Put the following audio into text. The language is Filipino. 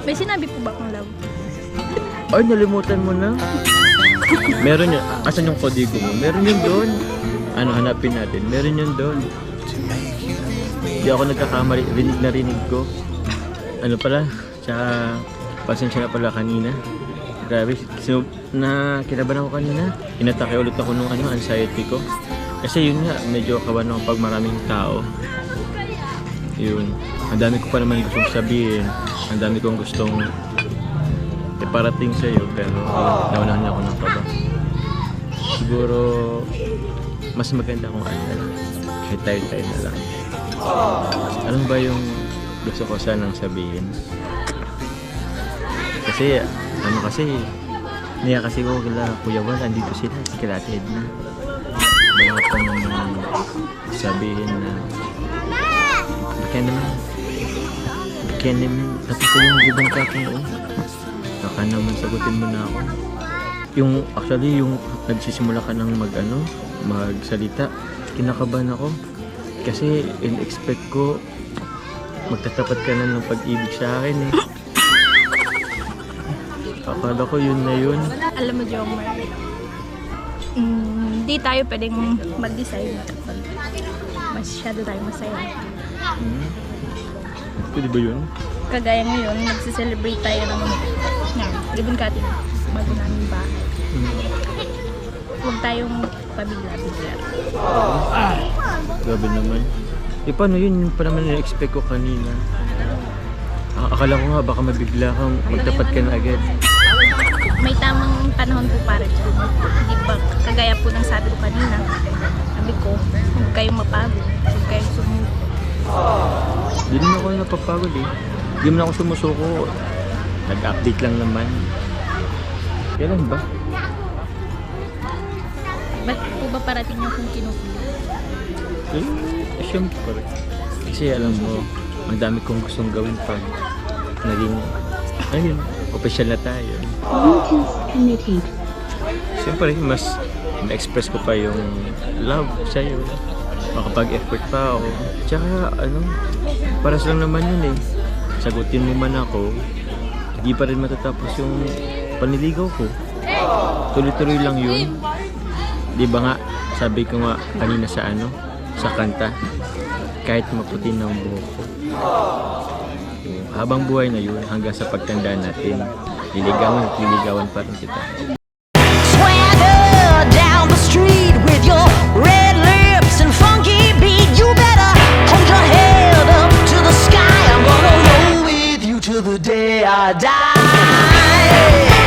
May sinabi po ba akong love? Ay, nalimutan mo na. Meron yun. Asan yung kodigo mo? Meron yun doon. Ano, hanapin natin. Meron yun doon. Hindi ako nagkakamali. Rinig na rinig ko. Ano pala? Tsaka, pasensya na pala kanina. Grabe. Kinabahan ako kanina. Inatake ulit ako nung anxiety ko. Kasi yun nga, medyo kawan ako pag maraming tao. Yun. Ang dami ko pa naman gustong sabihin. Ang dami kong gustong iparating sa'yo. Pero naunahan niya ako ng kaba. Siguro, mas maganda kung kahit tayo na lang. Alam ba yung gusto ko sanang sabihin? Kasi, niya kasi ko kila Kuya Wal, andito sila, si Kalate Edna. Bago pa naman sabihin na Baka naman, tapos ko yung ibang kakong baka naman sagutin mo na ako. Actually, yung nagsisimula ka ng magsalita, kinakabahan ako. Kasi in-expect ko magtatapat ka na ng pag-ibig sa akin eh. Akala ko yun na yun. Alam mo, Jomar, hindi tayo pwedeng mag-decide kapag masyado tayo masaya. Pwede ba yun? Kagaya ngayon, nagsiselebrate tayo ng ribbon cutting bago namin bahay. Huwag tayong pabigla-bigla. Grabe naman. Paano yun? Yung pa naman na-expect ko kanina. Akala ko nga baka mabigla kang magtapat ka na agad. May tamang panahon po para dyan. Hindi ba, kagaya po ng sabi ko kanina, sabi ko, huwag kayong mapagod, huwag kayong sumuko. Hindi naman ako napapagod eh. Hindi naman ako sumusuko. Nag-update lang naman. Kailan ba? Ba't po ba parating yung kung kinukulit? Siyempre. Kasi alam mo, ang dami kong gustong gawin pag naging, official na tayo. Bluetooth connected. Siyempre, mas na-express ko pa yung love sa'yo. Makapag-effort pa ako. Tsaka, paras lang naman yun eh. Sagutin mo man ako, hindi pa rin matatapos yung paniligaw ko. Tuloy-tuloy lang yun. Di ba nga, sabi ko nga kanina sa kanta, kahit maputi ng buhok ko. Habang buhay na yun, hanggang sa pagtanda natin, liligawan pa rin kita. Swagger down the street with your red lips and funky beat. You better hold your head up to the sky. I'm gonna roll with you till the day I die.